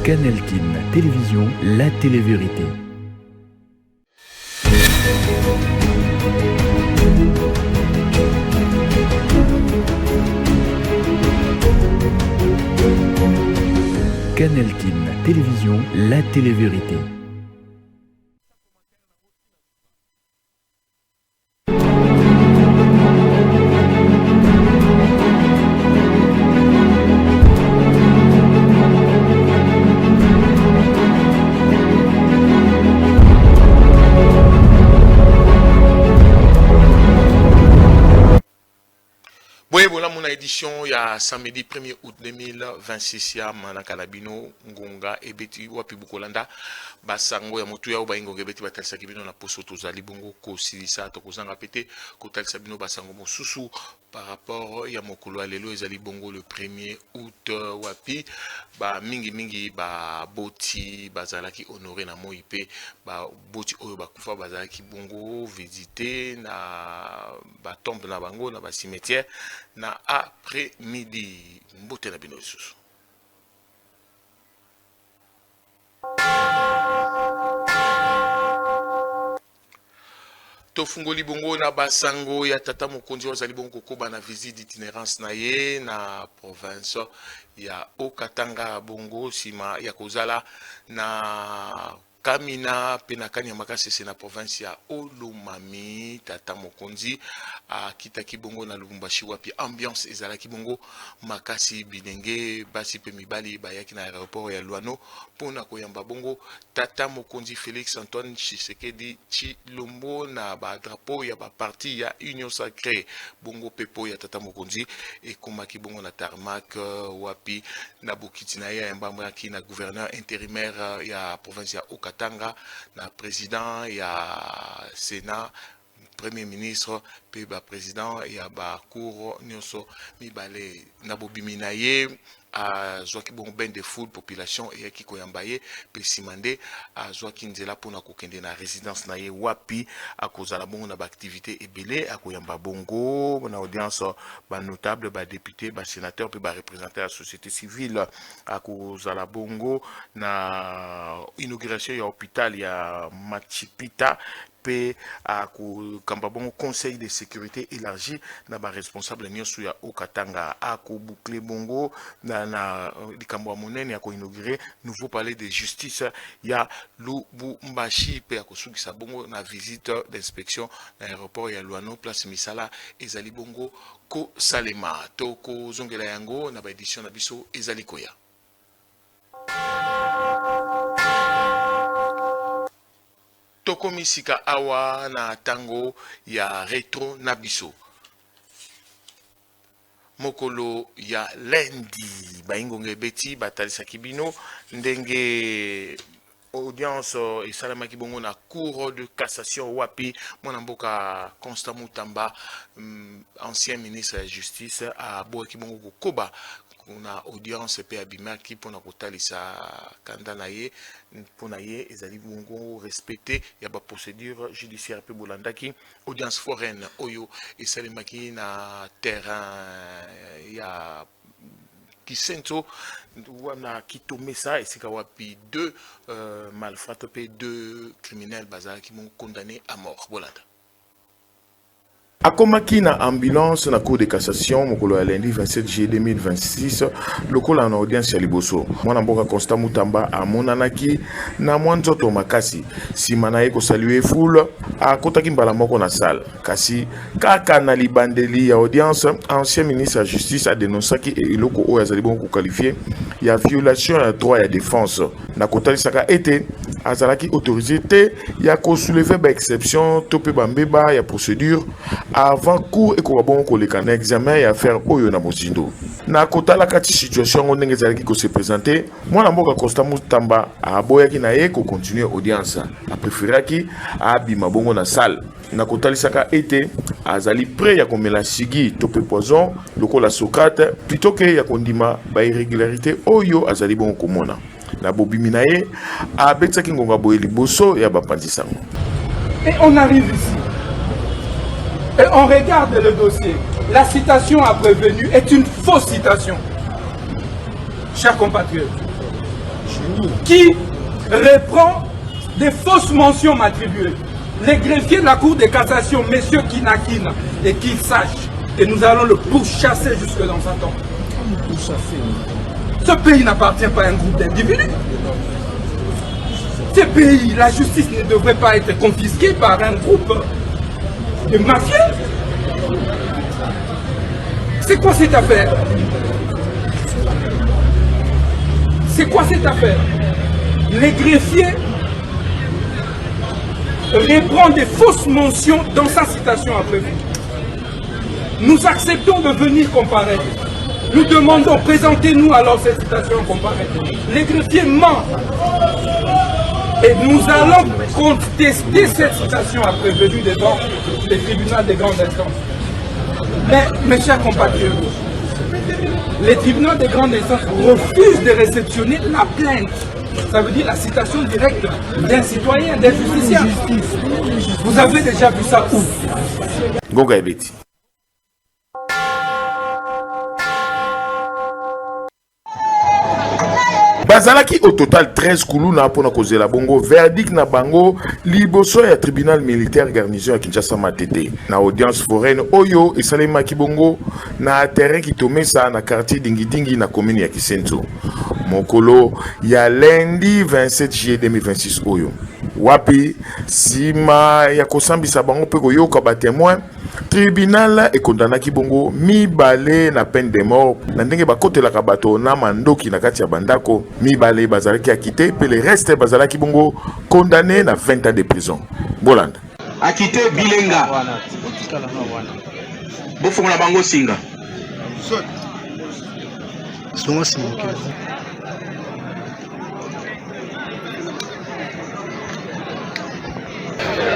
Canal Kin Télévision, la télé-vérité. Canal Kin Télévision, la télé-vérité. Voilà mon édition il y a samedi 1er août 2026 ya Manakalabino Ngonga ebeti wapi Bukolanda basango ya motu ya obaingo ebeti batalisa kibino na poso tozali bongo ko silisa to kozanga pété ko talisa bino basango mosusu par rapport ya mokolo alelo ezali bongo le 1er août wapi ba mingi ba boti bazalaki honoré na moipe ba boti oyo bakufa bazalaki bongo visiter na ba tombe na bango na ba cimetière na après-midi mbote na bino lisusu tofungoli bongo na basango ya tata mokonzi ozali bongo koba na visite d'itinérance na ye na province ya Okatanga bongo sima ya kozala na Kamina penakani ya makasi na province ya Olomami tata mokonzi kitaki bongo na Lubumbashi wapi ambiance ezalaki bongo makasi bilenge basi pe mibali bayaki na aéroport ya Luano pona koyamba bongo tata mokonzi Félix Antoine Tshisekedi Tshilombo na ba drapeau ya ba parti ya Union Sacrée bongo pepo ya tata mokonzi ekomaki bongo na tarmac wapi na bokiti na ya mbambo yaki na gouverneur intérimaire ya province ya Okatanga na président ya Sénat premier ministre pe ba président ya ba cour nyonso mibale na bobimi na ye azwaki bon ben de foule population et qui koyamba ye pe simande azwaki nzela pona kokende na résidence na ye wapi akozala bongo na ba activité ebele akoyamba bongo na audience ba notable ba député ba sénateur pe ba représenter la société civile akozala bongo na inauguration ya hôpital ya Machipita pe akokamba bongo conseil de sécurité élargi na ba responsable nyonso ya Okatanga akoboucler bongo na likambo ya monene ya koinaugurer nouveau palais de justice ya Lubumbashi pe akosukisa bongo na visite d'inspection na aéroport ya Luano place Misala ezali bongo ko Salema toko zongela yango na ba édition na biso ezali koya toko misika awa na tango ya retro nabiso mokolo ya lendi baingonge beti batalisa kibino ndenge audience esalamaki bongo na cour de cassation wapi mwana mboka Constant Mutamba ancien ministre de justice aboyaki bongo kokoba na audience pe abimaki pona kotalisa kanda na ye pona ye ezali bongo respecté ya ba procédure judiciaire pe bolandaki audience foraine oyo esalemaki na terrain ya Kisento wana kitomesa esika wapi deux malfrats pe deux criminels bazalaki mon condamné à mort bolanda akomaki na ambulance na cour de cassation mokolo ya lundi 27 juillet 2026 lokola na audience ya liboso mwana mboka Constant Mutamba amonanaki na mwa nzoto makasi nsima na ye kosalue foule akotaki mbala moko na salle kasi kaka na libandeli ya audience ancien ministre ya justice adénonçaki eloko oyo azali bongo koqualifie ya violation ya droit ya défense na kotalisaka ete azalaki autorisé te ya kosoulever ba exception to pe bambeba ya procédure avant cour ekoka bongo koleka na examen ya affaire oyo na mozindo na kotala kati situation ngo ndenge ezalaki kose présenter mwana mboka Constant Mutamba aboyaki na ye kocontinue audience apréféraki abima bongo na salle na kotalisaka ete azali prêt ya komela sigi to pe poison lokola Socrate plutôt que ya kondima ba irrégularité oyo azali bongo komona na bobimi na ye abetsaki ngonga boye liboso ya bapanzi sango. Et on arrive ici et on regarde le dossier. La citation à prévenu est une fausse citation. Chers compatriotes, qui reprend des fausses mentions m'attribuées. Les greffiers de la Cour de cassation, messieurs Kinakina, et qu'ils sachent que nous allons le pourchasser jusque dans un temps. Ce pays n'appartient pas à un groupe d'individus. Ce pays, la justice ne devrait pas être confisquée par un groupe de mafieux. C'est quoi cette affaire? C'est quoi cette affaire? Les greffiers reprend des fausses mentions dans sa citation après vous. Nous acceptons de venir comparer. Nous demandons, présentez-nous alors cette citation comparée. Les greffiers mentent. Et nous allons contester cette citation après venue devant les tribunaux des grandes instances. Mais, mes chers compatriotes, les tribunaux des grandes instances refusent de réceptionner la plainte. Ça veut dire la citation directe d'un citoyen, d'un justiciable. Vous avez déjà vu ça où? Goga Ebeti. Bazalaki au total 13 kuluna pona kozela bongo verdict na bango liboso ya tribunal militaire garnison ya Kinshasa Matete na audience foraine oyo esalemaki bongo na terrain kitomesa na quartier Dingidingi na commune ya Kisenzo mokolo ya lundi 27 juillet 2026 oyo wapi sima ya kosambisa bango pe koyoka ba témoin tribunal ekondamnaki bongo mibale na peine de mort na ndenge bakotelaka bato na mandoki na kati ya bandako mibale bazalaki akite pe le reste bazalaki bongo condamné na 20 ans de prison. Bolanda akite bilenga bofungola bango singa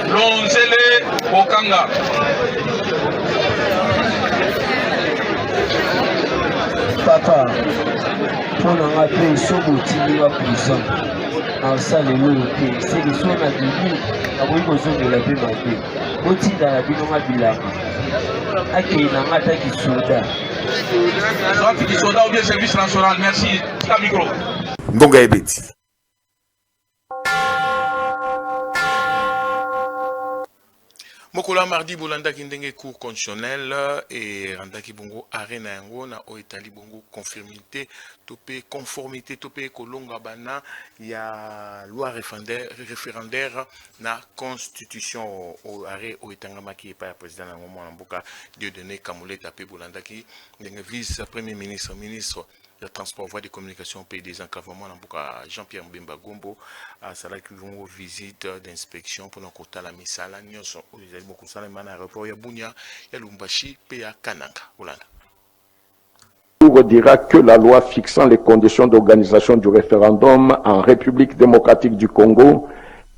Lonzele Okanga. Papa, pour nous rappeler ce que tu as prison, en salle de c'est le soin à Bibi, à oui, besoin de la paix, ma paix. Dans la Biloma Bilama, à qui n'a pas attaqué soldat. Soldat ou bien service national, merci. Ta micro. Goga Ebeti. Mokola mardi bolanda kindenge cour constitutionnel et randaki bongo arena yango na oetali bongo conformité topé kolonga bana ya loi référendaire na constitution au arrêt oetangamaki pa président na mwana mboka Dieudonné Kamoleta pe bolanda ki ndenge vice premier ministre le transport voie de communication pays des enclavements à Jean-Pierre Mbemba Gombo à Salaki Vongo visite d'inspection pour nos quotas la misala nyonso les aliments kusala mana aéroport ya Bunia ya Lumbashi pe ya Kananga Olanda. On dira que la loi fixant les conditions d'organisation du référendum en République démocratique du Congo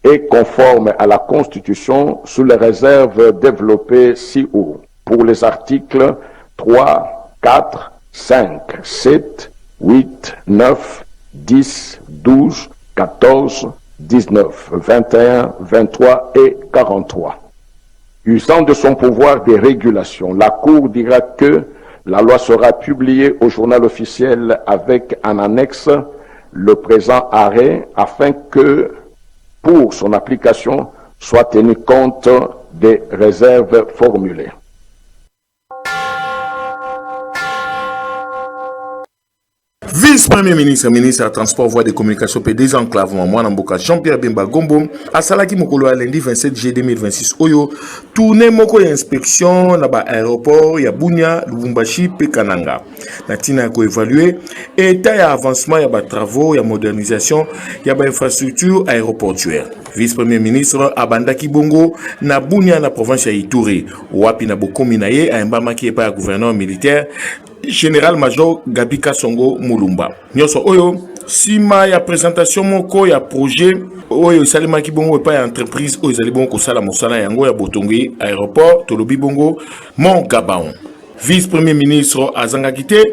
est conforme à la Constitution sous les réserves développées ci-haut pour les articles 3, 4, 5, 7, 8, 9, 10, 12, 14, 19, 21, 23 et 43. Usant de son pouvoir de régulation, la Cour dira que la loi sera publiée au journal officiel avec en annexe le présent arrêt afin que, pour son application, soit tenu compte des réserves formulées. Vice-premier ministre, ministre des Transports, voies de communication et désenclavement, Mwanamboka Jean-Pierre Bemba Gombo, à Salaki Mokolo à lundi 27 juillet 2026, Oyo, tourné Moko et inspection dans l'aéroport, ya Bunia, Lubumbashi, Pekananga. Natina ko évalué, état et avancement, ya ba travaux, ya modernisation, ya ba infrastructure aéroportuaire. Vice-premier ministre Abandaki Bongo, na Bunia, na province ya Ituri, Wapi na Bokomi na ye, a Mbama qui est pas gouverneur militaire, Général-Major Gabika Songo Mulumba. Nyoso oyo sima ya présentation moko ya projet oyo salima ki bongo pa ya entreprise oyo zali bongo kosala mosala yango ya botongi aéroport tolobi bongo Mont Gabaon. Vice-premier ministre azangaki te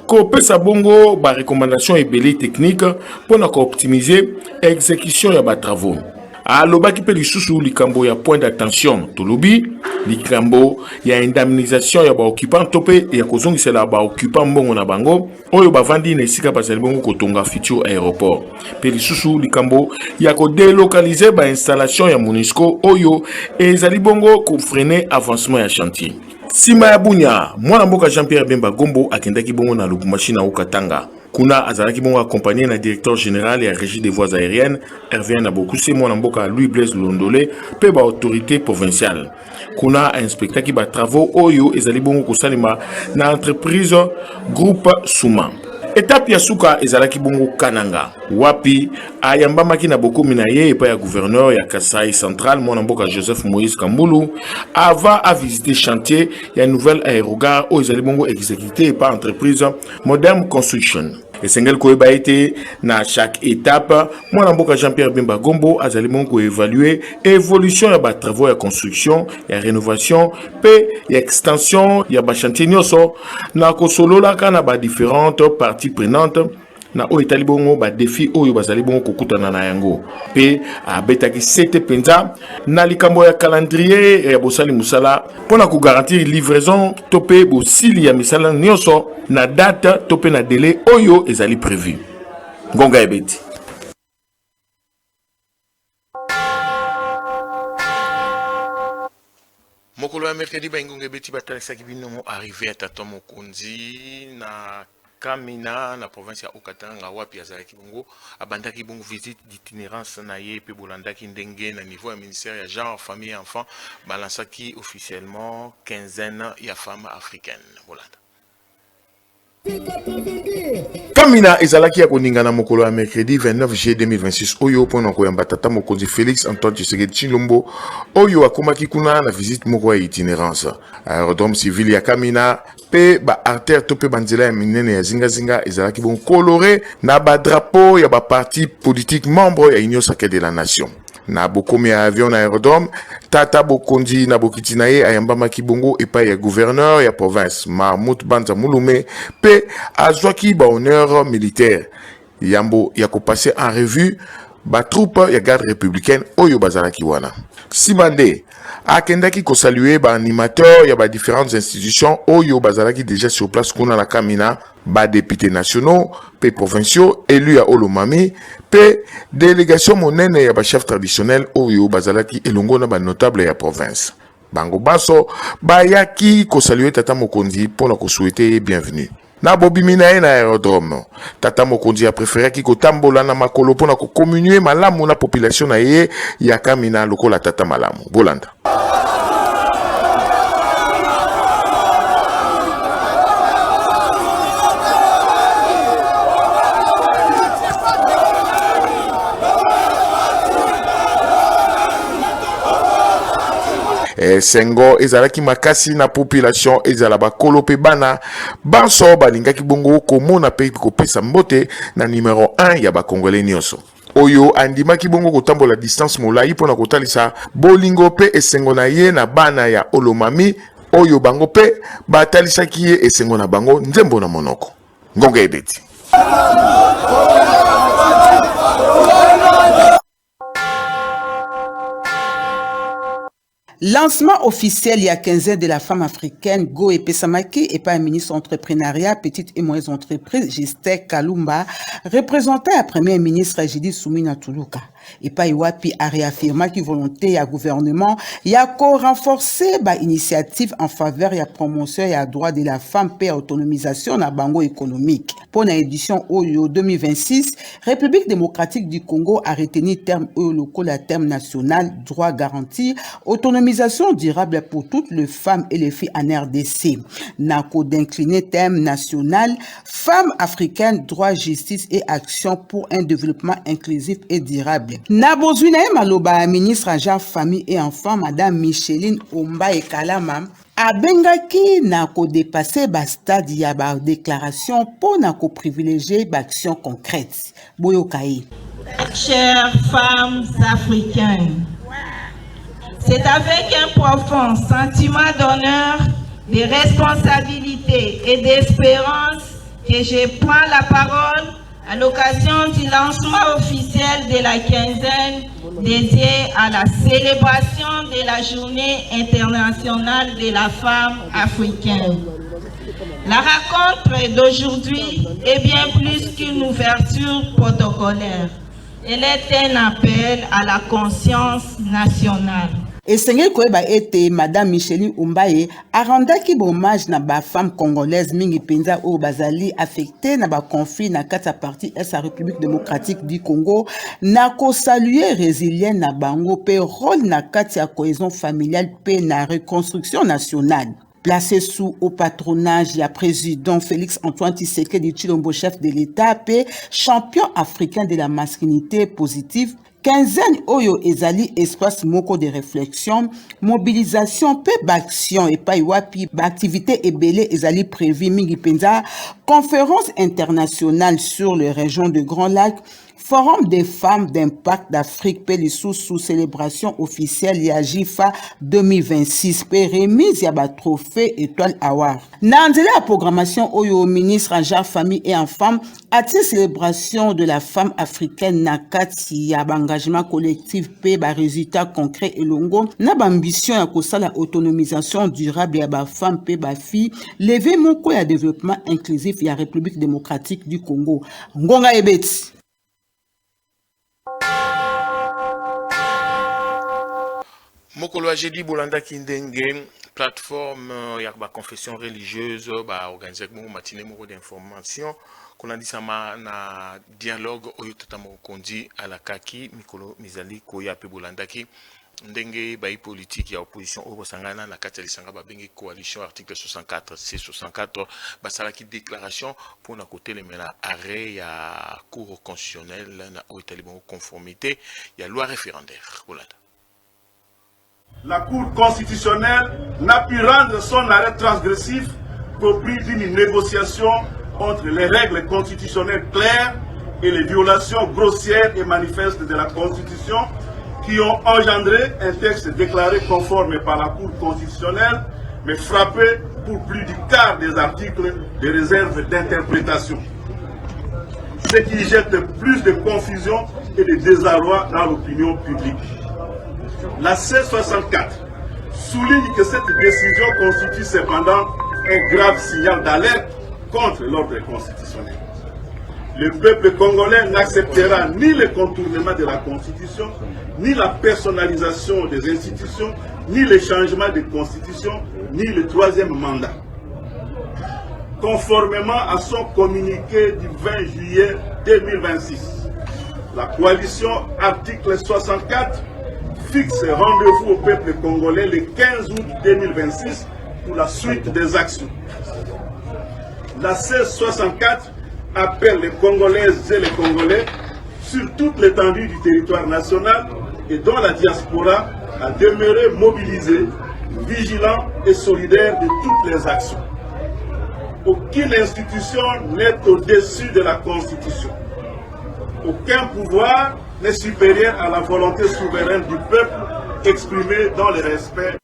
ko pesa bongo ba recommandation ebele technique pour na ko optimiser exécution ya ba travaux. alobaki pe lisusu likambo ya point d'attention tolobi likambo ya indemnisation ya baoccupant to pe ya kozongisela baoccupant mbongo na bango oyo bavandi na esika bazali bongo kotonga futur aéroport pe lisusu likambo ya kodélocaliser bainstallation ya MONUSCO oyo ezali bongo kofreine avancement ya chantier. Sima ya Bunya, mwana mboka Jean-Pierre Bemba Gombo akendaki bongo na Lubumbashi na Okatanga. Kuna azalaki bongo accompagné na directeur général ya régie des voies aériennes RVN na Bokuse mwana mboka Louis Blaise Londolé pe ba autorité provinciale. Kuna inspectaki ba travaux oyo ezali bongo kosalima na entreprise groupe Souma. Étape ya suka ezalaki bongo Kananga wapi ayambamaki na bokomi na ye epa ya gouverneur ya Kasai Central mwana mboka Joseph Moïse Kambulu ava a visiter chantier ya nouvelle aérogare oyo ezali bongo exécuté par entreprise Modern Construction. Esengel koyeba ete na chaque étape mwana mboka Jean-Pierre Bemba Gombo azali bongo évaluer évolution ya ba travaux ya construction ya rénovation pe ya extension ya ba chantier nyonso na kosolola kana ba différentes parties prenantes na o etali bongo ba défi oyo bazali bongo kokutana na yango pe abetaki sete penza na likambo ya calendrier ya bosali musala pona ko garantir livraison topé bosili ya misala nyonso na date topé na délai oyo ezali prévu. Ngonga ebeti mokolo ya mercredi baingonga ebeti batalisaki bino mo arrivé à Tata Mokonzi na Kamina na province ya Okatanga wapi azalaki bongo abandaki bongo visite d'itinérance na ye pe bolandaki ndenge na niveau ya ministère ya genre famille et enfant balansaki officiellement quinzaine ya femmes africaines bolanda. Kamina ezalaki ya koninga na mokolo ya mercredi 29 juillet 2026 oyo pona koyamba Tata Mokonzi Félix Antoine Tshisekedi Tshilombo oyo akomaki kuna na visite moko ya itinérance aérodrome civil ya Kamina pe ba artère to pe banzela ya minene ya zinga ezalaki bon coloré na ba drapeau ya ba parti politique membre ya Union Sacrée de la Nation. Na bokomi ya avion na aérodrome Tata Bokonzi na bokiti na ye ayambamaki bongo epai ya gouverneur ya province Mahmoud Banza Mouloumé pe azwaki ba honneur militaire yambo ya kopasser en revue ba troupe ya garde républicaine oyo bazalaki wana. Simande akendaki ko saluer ba animateur ya ba différentes institutions oyo bazalaki déjà sur place kuna na Kamina ba députés nationaux pe provinciaux élus à Olomami pe délégation monene ya ba chef traditionnel oyo bazalaki elongo na ba notable ya province. Bango baso bayaki ko saluer Tata Mokonzi pour la ko souhaiter bienvenue. Na bobimina ye na aérodrome Tata Mokonzi a préféré ki kotambola na makolo pona ko communier malamu na population na ye ya Kamina lokola Tata malamu bolanda. Sengo ezalaki makasi na population ezala bakolo pe bana banso balingaki bongo komona pe kopesa mbote na numéro 1 ya bakongolais nyonso oyo andimaki bongo kotambola distance molai pona kotalisa bolingo pe esengo na ye na bana ya Olomami oyo bango pe batalisaki ye esengo na bango nzembo na monoko. Ngonga ebeti Lancement officiel il y a 15 ans de la femme africaine Go et Pesamaki et pas un ministre entrepreneuriat, petites et moyennes entreprises, Justin Kalumba, représenté à premier ministre Judith Soumina Tuluka. Et pas Iwapi a réaffirmé qu'il volonté à gouvernement, il y a encore renforcé ba initiative en faveur ya promotion et à droit de la femme et autonomisation na bango économique. Pour l'édition OYO 2026, République démocratique du Congo a retenu terme local à terme national, droit garanti, autonomisation durable pour toutes les femmes et les filles en RDC. Nako d'incliner terme national, femmes africaines, droit, justice et action pour un développement inclusif et durable. Nabozwina maloba ministre en genre famille et enfants madame Micheline Omba et Kalama abengaki nako dépasser ba stade ya ba déclaration pour nako privilégier ba action concrète. Boyokai. Chères femmes africaines, c'est avec un profond sentiment d'honneur, de responsabilité et d'espérance que je prends la parole à l'occasion du lancement officiel de la quinzaine dédié à la célébration de la Journée internationale de la femme africaine. La rencontre d'aujourd'hui est bien plus qu'une ouverture protocolaire. Elle est un appel à la conscience nationale. Esengeli koyeba ete Madame Micheline Umbaye arandaki hommage na ba femme congolaise mingi penza oyo bazali affecté na ba conflit na kati ya parti est la République démocratique du Congo na ko saluer résilient na bango pe rôle na kati ya cohésion familiale pe na reconstruction nationale. Placé sous au patronage du président Félix Antoine Tshisekedi Tshilombo, chef de l'État, pe champion africain de la masculinité positive, quinzaine oyo ezali espace moko de réflexion, mobilisation pe d'action et pas wapi activité ebele ezali prévu mingi penza, conférence internationale sur les régions de Grand Lac, Forum des femmes d'impact d'Afrique pe sous célébration officielle ya JIFA 2026 pe remise ya ba trophée étoile award. Na nzela ya programmation oyo ministre en genre famille et enfants ati célébration de la femme africaine na kati ya engagement collectif pe ba résultat concret elongo na ba ambition ya kosala autonomisation durable ya ba femme pe ba fille lever moko ya développement inclusif ya République démocratique du Congo. Ngonga ebeti mokolo ya jeudi bolandaki ndenge plateforme ya ba confession religieuse ba organiser mo matinée moko d'information kolandisama na dialogue oyo totamo kondi ala kaki mikolo mizali koya pe bolandaki ndenge ba politique ya opposition oyo sangana na kati ya lisanga ba bengi coalition article 64 C64 basalaki déclaration pour na côté le mena arrêt ya cour constitutionnelle na oyo talibon conformité ya loi référendaire bolanda. La Cour constitutionnelle n'a pu rendre son arrêt transgressif qu'au prix d'une négociation entre les règles constitutionnelles claires et les violations grossières et manifestes de la Constitution qui ont engendré un texte déclaré conforme par la Cour constitutionnelle, mais frappé pour plus du quart des articles de réserve d'interprétation. Ce qui jette plus de confusion et de désarroi dans l'opinion publique. La C64 souligne que cette décision constitue cependant un grave signal d'alerte contre l'ordre constitutionnel. Le peuple congolais n'acceptera ni le contournement de la Constitution, ni la personnalisation des institutions, ni le changement de Constitution, ni le troisième mandat. Conformément à son communiqué du 20 juillet 2026, la coalition article 64 fixe rendez-vous au peuple congolais le 15 août 2026 pour la suite des actions. La C64 appelle les Congolaises et les Congolais sur toute l'étendue du territoire national et dans la diaspora à demeurer mobilisés, vigilants et solidaires de toutes les actions. Aucune institution n'est au-dessus de la Constitution. Aucun pouvoir n'est supérieur à la volonté souveraine du peuple exprimée dans le respect.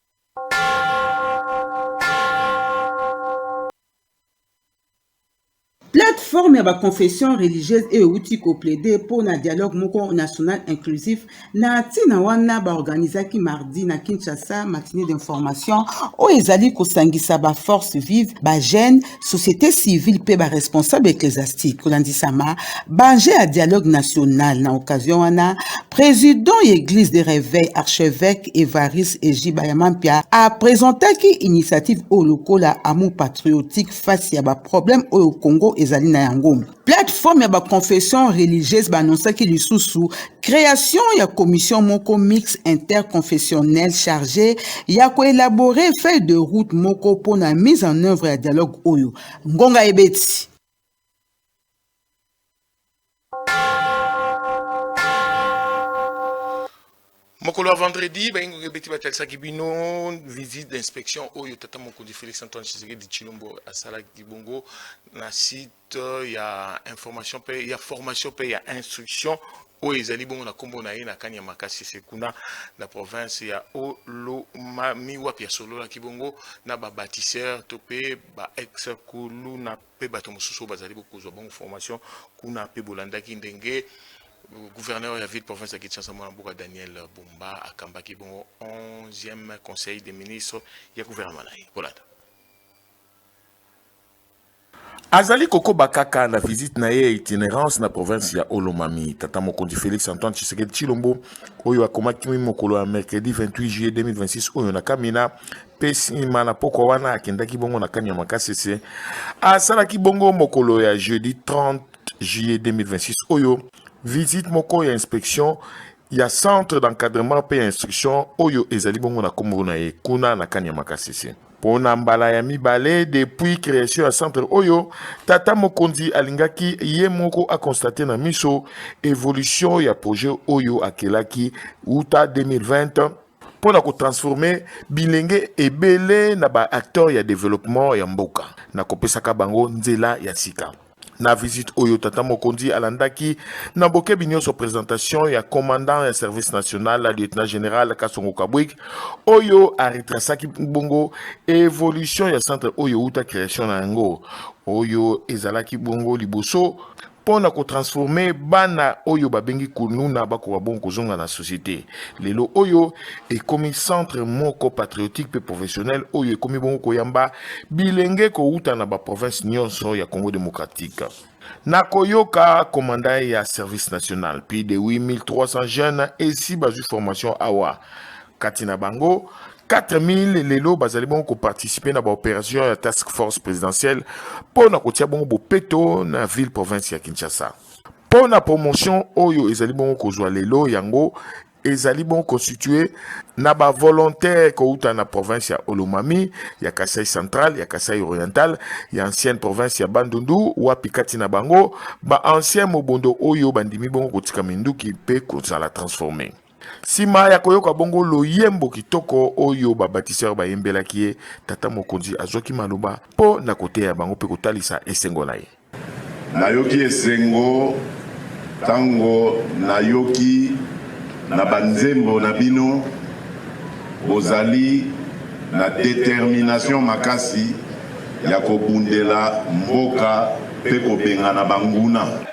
Plateforme ya ba confession religieuse et outil ko plaider pour na dialogue moko national inclusif na tina wana ba organisaki mardi na Kinshasa matinée d'information o ezali ko sangisa ba force vive ba jeune société civile pe ba responsable ecclésiastique kolandisama banje à dialogue national na occasion wana président église de réveil archevêque Evaris Eji Bayamampia a présenté ki initiative au lokola amour patriotique face à ba problème au Congo ezali na yango. Plateforme ya ba confession religieuse ba annonçaki lisusu création ya commission moko mix interconfessionnel chargé ya ko élaborer feuille de route moko pour la mise en œuvre ya dialogue oyo. Ngonga ebeti. Mokolo vendredi, beti batalisaki bino visite d'inspection oyo tata mokonzi Félix Antoine Tshisekedi Tshilombo asala kibongo na site ya information pe ya formation pe ya instruction oyo ezali bongo na kombo na ye na kanya makasi sekuna na province ya Olomami wapi ya solola kibongo na ba bâtisseur to pe ba ex kulu na pe bato mosusu bazali bokozwa bongo formation kuna pe bolandaki ndenge gouverneur de la ville province de Kinshasa Mouamboura Daniel Bumba akambaki bongo 11e conseil des ministres ya gouvernement na ye. Voilà. azali kokoba kaka na visite na ye itinérance na province ya Olomami. Tata mokonzi Félix Antoine Tshisekedi Tshilombo oyo akomaki mokolo ya mercredi 28 juillet 2026 oyo na Kamina pe nsima na pokwa wana akendaki bongo na kanya makasese asalaki bongo mokolo ya jeudi 30 juillet 2026 oyo visite moko ya inspection ya centre d'encadrement pe instruction oyo ezali bongo na kombo na ye kuna na kanya makasese. Pona mbala ya mibale depuis création ya centre oyo tata mokonzi alingaki ye moko a constaté na miso évolution ya projet oyo akelaki uta 2020 pona ko transformer bilenge ebele na ba acteur ya développement ya mboka na kopesaka bango nzela ya sika. Na visite oyo tata mokonzi alandaki na bokebi nyonso présentation ya commandant ya service national la lieutenant général Kasongo Kabwik oyo aritrasaki bongo évolution ya centre oyo uta création na yango oyo ezalaki bongo liboso pona ko transformer bana oyo babengi kununa bakoka bongo kozonga na société. Lelo oyo ekomi centre moko patriotique pe professionnel oyo ekomi bongo koyamba bilenge ko uta na ba province nyonso ya Congo démocratique. Na koyoka commandant ya service national puis de 8300 jeunes et si bazu formation awa katina bango 4000 lelo bazali bongo ko participer na ba opération ya task force présidentielle pour na kotia bongo bopeto na ville province ya Kinshasa. Pour na promotion oyo ezali bongo kozwa lelo yango ezali bon constitué na ba volontaire ko uta na province ya Olomami, ya Kasai central, ya Kasai oriental, ya ancienne province ya Bandundu, wapi kati na bango, ba ancien mobondo oyo bandimi bongo kotika minduki pe kozala transformer. Sima ya koyoka bongo loyembo kitoko oyo ba bâtisseur ba yembelaki ye tata mokonzi azoki maloba po na kote ya bango pe kotalisa esengo na ye. Nayoki esengo tango nayoki na banzembo na bino bozali na détermination makasi ya kobundela mboka pe kobenga na banguna.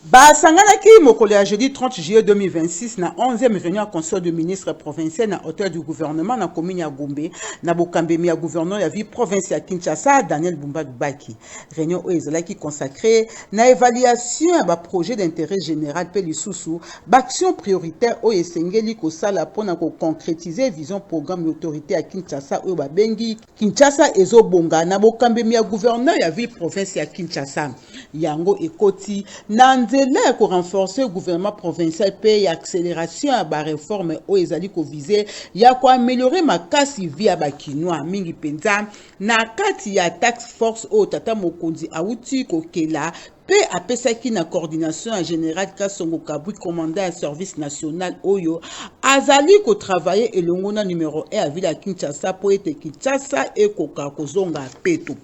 Basanganaki mokolo ya jeudi 30 juillet 2026 na 11e réunion à conseil de ministres provincial na hôtel du gouvernement na commune ya Gombe na bokambemi ya gouverneur ya ville province ya Kinshasa Daniel Bumba Dubaki. Réunion oyo ezalaki consacrée na évaluation ya ba projet d'intérêt général pe lisusu baction prioritaire oyo esengeli kosala pona ko concrétiser vision programme d'autorité ya Kinshasa oyo babengi Kinshasa ezobonga na bokambemi ya gouverneur ya ville province ya Kinshasa. Yango ekoti na nzela ko renforcer le gouvernement provincial pe ya accélération ya ba réforme o ezali ko viser ya ko améliorer makasi via ba kinwa mingi penza na kati ya task force o tata mokonzi auti kokela pe apesaki na coordination en général Kasongo Kabwik commandant ya service national oyo azali ko travailler elongo na numéro 1 à ville ya Kinshasa po ete Kinshasa ekoka kozonga peto.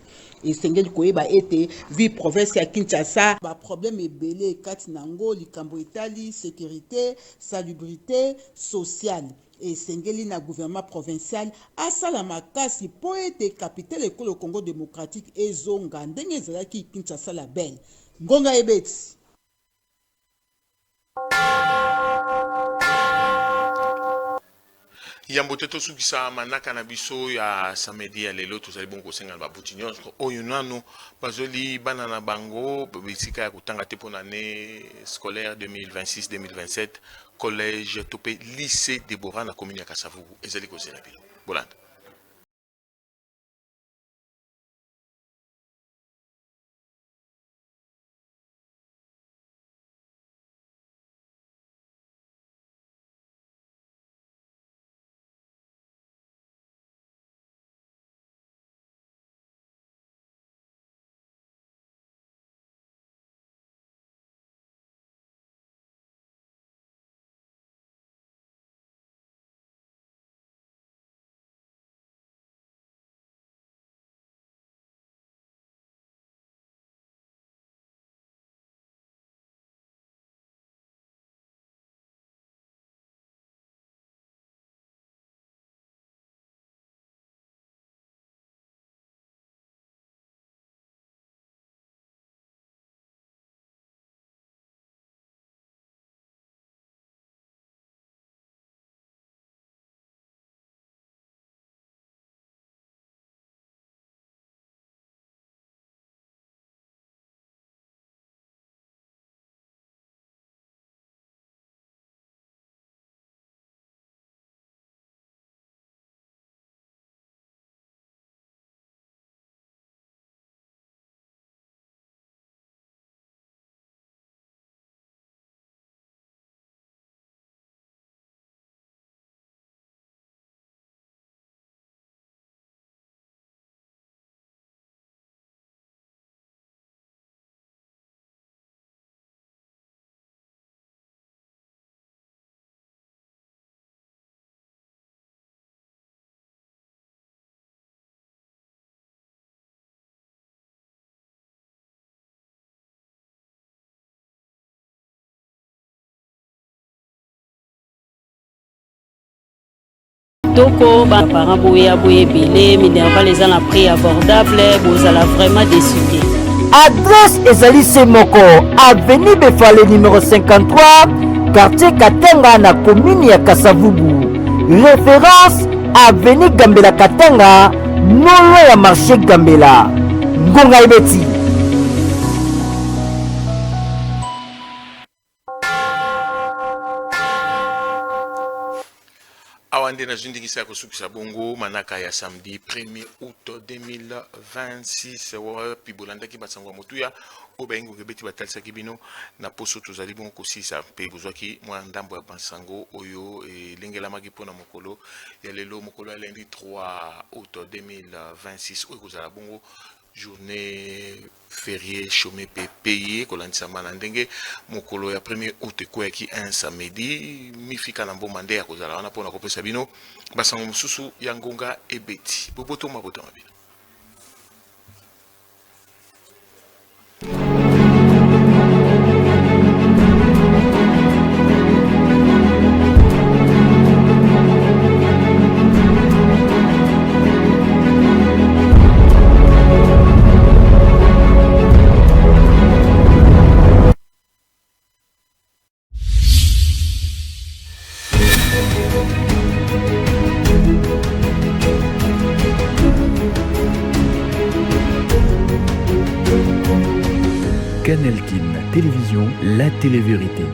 Et sengeli koyeba ete vi province ya Kinshasa ba problème ebele kati nango likambo etali sécurité salubrité sociale et sengeli na gouvernement provincial asala makasi po ete capitale ekolo Congo démocratique ezonga ndenge ezalaki Kinshasa la belle ngonga ebeti. Yambo te tosukisa manaka na biso ya samedi ya lelo tozali bongo kosenga ba buti nyonso oyo nanu bazoli bana na bango bisika ya kutanga te pona année scolaire 2026-2027 collège topé lycée Deborah na commune ya Kasavubu ezali kozela bilo bolanda. kitoko parents boya boye belé minerval les à prix abordable vous allez vraiment décider. Adresse ezali Semoko, avenue Befale numéro 53, quartier Katenga na commune ya Kasavubu. Référence avenue Gambela Katenga, non ya marché Gambela. Ngonga Ibeti. Awande na zindikisa kusukisa bongo manaka ya samedi 1er août 2026 wa pibolanda ki batsangwa motuya obengo kebeti batalisa kibino na poso tozali bongo kosisa pe bozwaki mwa ndambo ya bansango oyo lengela maki pona mokolo ya lelo mokolo ya lundi 3 août 2026 oyo kozala bongo journée férié chômé payé kolandisa mana ndenge mokolo ya 1er août koyaki un samedi mifika na mboma nde ya kozala wana mpona kopesa bino basango mosusu ya ngonga ebeti bobotoma botama bino. Canal Kin Télévision, la télé-vérité.